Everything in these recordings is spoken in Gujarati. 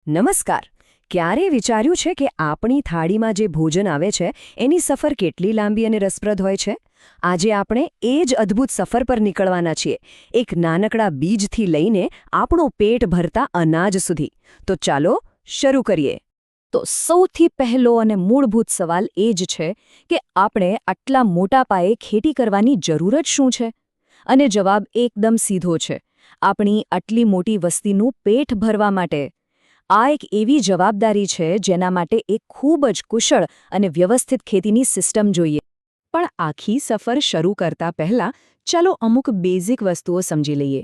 નમસ્કાર. ક્યારે વિચાર્યું છે કે આપણી થાળીમાં જે ભોજન આવે છે એની સફર કેટલી લાંબી અને રસપ્રદ હોય છે? આજે આપણે એ જ અદ્ભુત સફર પર નીકળવાના છીએ, એક નાનકડા બીજથી લઈને આપણું પેટ ભરતા અનાજ સુધી. તો ચાલો શરૂ કરીએ. તો સૌથી પહેલો અને મૂળભૂત સવાલ એ જ છે કે આપણે આટલા મોટા પાયે ખેતી કરવાની જરૂર જ શું છે? અને જવાબ એકદમ સીધો છે, આપણી આટલી મોટી વસ્તીનું પેટ ભરવા માટે. આ એક એવી જવાબદારી છે જેના માટે એક ખૂબ જ કુશળ અને વ્યવસ્થિત ખેતીની સિસ્ટમ જોઈએ. પણ આખી સફર શરૂ કરતા પહેલાં ચાલો અમુક બેઝિક વસ્તુઓ સમજી લઈએ.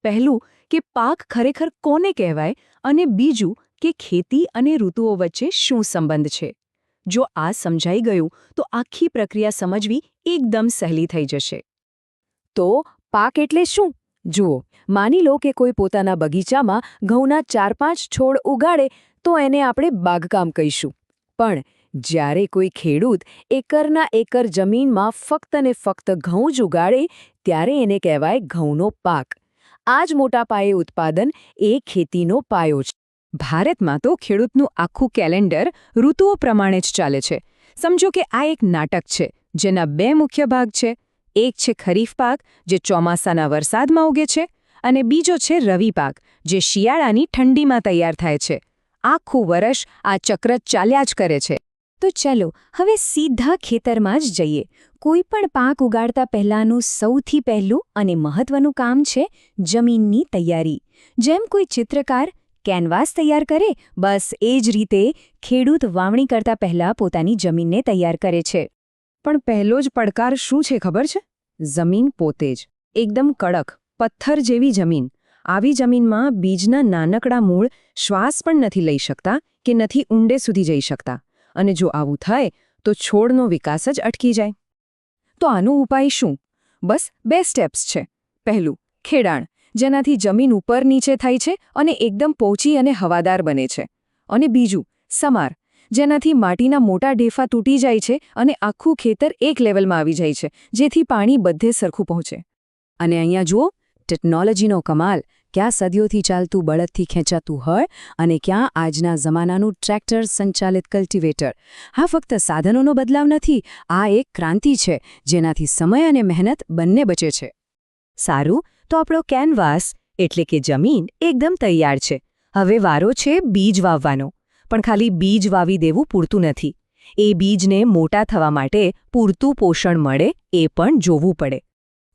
પહેલું કે પાક ખરેખર કોને કહેવાય, અને બીજું કે ખેતી અને ઋતુઓ વચ્ચે શું સંબંધ છે. જો આ સમજાઈ ગયું તો આખી પ્રક્રિયા સમજવી એકદમ સહેલી થઈ જશે. તો પાક એટલે શું? જુઓ, માની લો કે કોઈ પોતાના બગીચામાં ઘઉંના 4-5 છોડ ઉગાડે તો એને આપણે બાગકામ કહીશું. પણ જ્યારે કોઈ ખેડૂત એકરના એકર જમીનમાં ફક્ત ને ફક્ત ઘઉં જ ઉગાડે ત્યારે એને કહેવાય ઘઉંનો પાક. આ જ મોટા પાયે ઉત્પાદન એ ખેતીનો પાયો છે. ભારતમાં તો ખેડૂતનું આખું કેલેન્ડર ઋતુઓ પ્રમાણે જ ચાલે છે. સમજો કે આ એક નાટક છે જેના 2 મુખ્ય ભાગ છે. એક છે ખરીફ પાક, જે ચોમાસાના વરસાદમાં ઉગે છે, અને બીજો છે રવિ પાક, જે શિયાળાની ઠંડીમાં તૈયાર થાય છે. આખું વર્ષ આ ચક્ર ચાલ્યા જ કરે છે. તો ચાલો હવે સીધા ખેતરમાં જ જઈએ. કોઈ પણ પાક ઉગાડતા પહેલાંનું સૌથી પહેલું અને મહત્વનું કામ છે જમીનની તૈયારી. જેમ કોઈ ચિત્રકાર કેનવાસ તૈયાર કરે, બસ એ જ રીતે ખેડૂત વાવણી કરતા પહેલાં પોતાની જમીનને તૈયાર કરે છે. પણ પહેલો જ પડકાર શું છે ખબર છે? જમીન પોતે જ. એકદમ કડક, પથ્થર જેવી જમીન. આવી જમીનમાં બીજના નાનકડા મૂળ શ્વાસ પણ નથી લઈ શકતા કે નથી ઊંડે સુધી જઈ શકતા. અને જો આવું થાય તો છોડનો વિકાસ જ અટકી જાય. તો આનો ઉપાય શું? બસ 2 સ્ટેપ્સ છે. પહેલું, ખેડાણ, જેનાથી જમીન ઉપર નીચે થાય છે અને એકદમ પોચી અને હવાદાર બને છે. અને બીજું, સમાર, જેનાથી માટીના મોટા ઢેફા તૂટી જાય છે અને આખું ખેતર એક લેવલમાં આવી જાય છે, જેથી પાણી બધે સરખું પહોંચે. અને અહીંયા જુઓ, ટેકનોલોજીનો કમાલ. ક્યાં સદીઓથી ચાલતું બળદથી ખેંચાતું હળ અને ક્યાં આજના જમાનાનું ટ્રેક્ટર સંચાલિત કલ્ટિવેટર. હા, ફક્ત સાધનોનો બદલાવ નથી, આ એક ક્રાંતિ છે જેનાથી સમય અને મહેનત બંને બચે છે. સારું, તો આપણો કેનવાસ એટલે કે જમીન એકદમ તૈયાર છે. હવે વારો છે બીજ વાવવાનો. પણ ખાલી બીજ વાવી દેવું પૂરતું નથી. એ બીજને મોટા થવા માટે પૂરતું પોષણ મળે એ પણ જોવું પડે.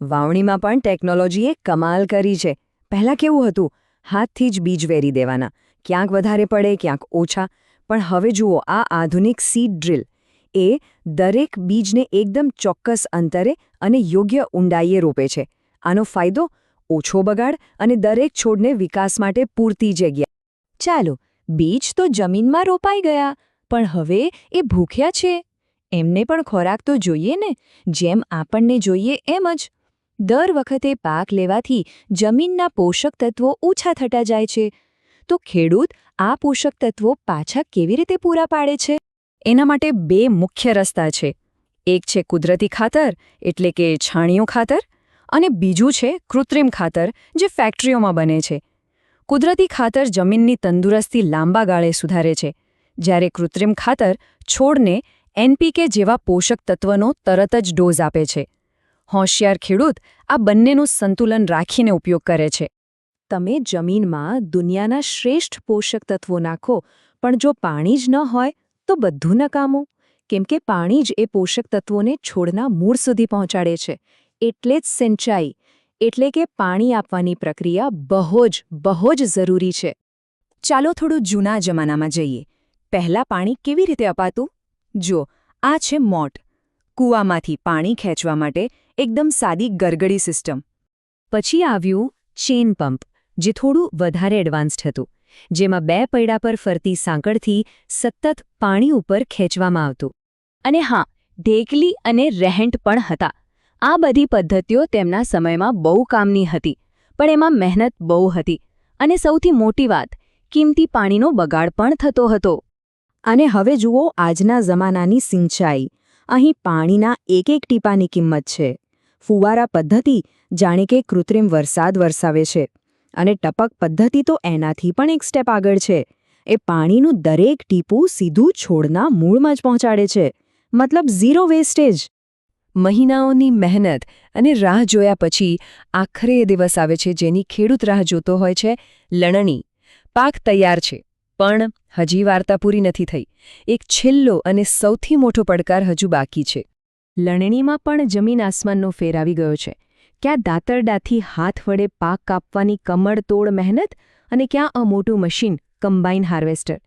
વાવણીમાં પણ ટેકનોલોજીએ કમાલ કરી છે. પહેલાં કેવું હતું? હાથથી જ બીજ વેરી દેવાના. ક્યાંક વધારે પડે, ક્યાંક ઓછા. પણ હવે જુઓ, આ આધુનિક સીડ ડ્રીલ એ દરેક બીજને એકદમ ચોક્કસ અંતરે અને યોગ્ય ઊંડાઈએ રોપે છે. આનો ફાયદો? ઓછો બગાડ અને દરેક છોડને વિકાસ માટે પૂરતી જગ્યા. ચાલો, બીજ તો જમીનમાં રોપાઈ ગયા, પણ હવે એ ભૂખ્યા છે. એમને પણ ખોરાક તો જોઈએ ને, જેમ આપણને જોઈએ એમ જ. દર વખતે પાક લેવાથી જમીનના પોષક તત્વો ઓછા થતા જાય છે. તો ખેડૂત આ પોષક તત્વો પાછા કેવી રીતે પૂરા પાડે છે? એના માટે 2 મુખ્ય રસ્તા છે. એક છે કુદરતી ખાતર, એટલે કે છાણિયું ખાતર, અને બીજું છે કૃત્રિમ ખાતર, જે ફેક્ટરીઓમાં બને છે. કુદરતી ખાતર જમીનની તંદુરસ્તી લાંબા ગાળે સુધારે છે, જ્યારે કૃત્રિમ ખાતર છોડને NPK જેવા પોષક તત્વનો તરત જ ડોઝ આપે છે. હોશિયાર ખેડૂત આ બંનેનું સંતુલન રાખીને ઉપયોગ કરે છે. તમે જમીનમાં દુનિયાના શ્રેષ્ઠ પોષક તત્વો નાખો, પણ જો પાણી જ ન હોય તો બધું નકામું. કેમ કે પાણી જ એ પોષક તત્વોને છોડના મૂળ સુધી પહોંચાડે છે. એટલે જ સિંચાઈ એટલે કે પાણી આપવાની પ્રક્રિયા બહુ જ જરૂરી છે. ચાલો થોડું જૂના જમાનામાં જઈએ. પહેલાં પાણી કેવી રીતે અપાતું? જુઓ, આ છે મોટ. કૂવામાંથી પાણી ખેંચવા માટે એકદમ સાદી ગરગડી સિસ્ટમ. પછી આવ્યું ચેન પંપ, જે થોડું વધારે એડવાન્સ્ડ હતું, જેમાં 2 પૈડા પર ફરતી સાંકળથી સતત પાણી ઉપર ખેંચવામાં આવતું. અને હા, ઢેકલી અને રહેંટ પણ હતા. આ બધી પદ્ધતિઓ તેમના સમયમાં બહુ કામની હતી, પણ એમાં મહેનત બહુ હતી. અને સૌથી મોટી વાત, કિંમતી પાણીનો બગાડ પણ થતો હતો. અને હવે જુઓ આજના જમાનાની સિંચાઈ. અહીં પાણીના એક ટીપાની કિંમત છે. ફુવારા પદ્ધતિ જાણે કે કૃત્રિમ વરસાદ વરસાવે છે. અને ટપક પદ્ધતિ તો એનાથી પણ એક સ્ટેપ આગળ છે. એ પાણીનું દરેક ટીપું સીધું છોડના મૂળમાં જ પહોંચાડે છે. મતલબ ઝીરો વેસ્ટેજ. મહિનાઓની મહેનત અને રાહ જોયા પછી આખરે એ દિવસ આવે છે જેની ખેડૂત રાહ જોતો હોય છે, લણણી. પાક તૈયાર છે, પણ હજી વાર્તા પૂરી નથી થઈ. એક છેલ્લો અને સૌથી મોટો પડકાર હજુ બાકી છે. લણણીમાં પણ જમીન આસમાનનો ફેર આવી ગયો છે. ક્યાં દાંતરડાથી હાથ વડે પાક કાપવાની કમરતોડ મહેનત અને ક્યાં આ મોટું મશીન, કમ્બાઇન હાર્વેસ્ટર.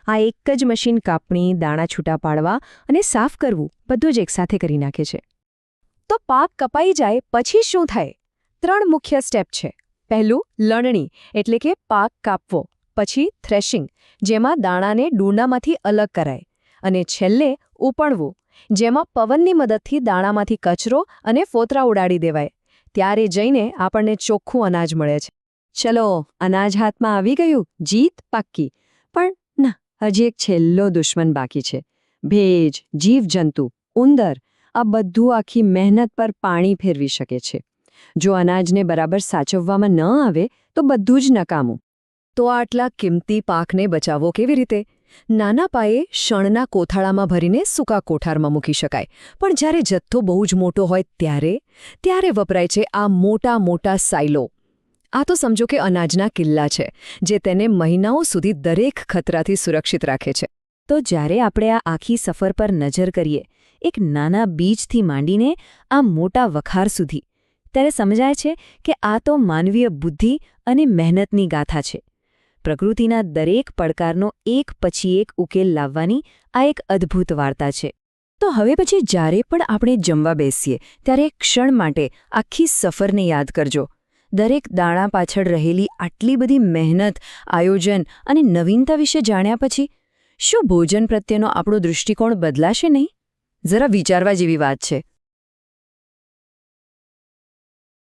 આ એક જ મશીન કાપણી, દાણા છૂટા પાડવા અને સાફ કરવું બધું જ એકસાથે કરી નાખે છે. તો પાક કપાઈ જાય પછી શું થાય? 3 મુખ્ય સ્ટેપ છે. પહેલું, લણણી એટલે કે પાક કાપવો. પછી થ્રેશિંગ, જેમાં દાણાને ડૂંડામાંથી અલગ કરાય. અને છેલ્લે ઉપણવું, જેમાં પવનની મદદથી દાણામાંથી કચરો અને ફોતરા ઉડાડી દેવાય. ત્યારે જઈને આપણને ચોખ્ખું અનાજ મળે છે. ચલો, અનાજ હાથમાં આવી ગયું, જીત પાક્કી. પણ ના, હજી એક છેલ્લો દુશ્મન બાકી છે. ભેજ, જીવજંતુ, ઉંદર. આ બધું આખી મહેનત પર પાણી ફેરવી શકે છે. જો અનાજને બરાબર સાચવવામાં ન આવે તો બધું જ નકામું. તો આટલા કિંમતી પાકને બચાવવો કેવી રીતે? નાના પાયે શણના કોથાળામાં ભરીને સૂકા કોઠારમાં મૂકી શકાય. પણ જ્યારે જથ્થો બહુ જ મોટો હોય ત્યારે વપરાય છે આ મોટા મોટા સાયલો. આ તો સમજો કે અનાજના કિલ્લા છે, જે તેને મહિનાઓ સુધી દરેક ખતરાથી સુરક્ષિત રાખે છે. તો જ્યારે આપણે આ આખી સફર પર નજર કરીએ, એક નાના બીજથી માંડીને આ મોટા વખાર સુધી, ત્યારે સમજાય છે કે આ તો માનવીય બુદ્ધિ અને મહેનતની ગાથા છે. પ્રકૃતિના દરેક પડકારનો એક પછી એક ઉકેલ લાવવાની આ એક અદ્ભુત વાર્તા છે. તો હવે પછી જ્યારે પણ આપણે જમવા બેસીએ ત્યારે એક ક્ષણ માટે આખી સફરને યાદ કરજો. દરેક દાણા પાછળ રહેલી આટલી બધી મહેનત, આયોજન અને નવીનતા વિશે જાણ્યા પછી શું ભોજન પ્રત્યેનો આપણો દૃષ્ટિકોણ બદલાશે નહીં? જરા વિચારવા જેવી વાત છે.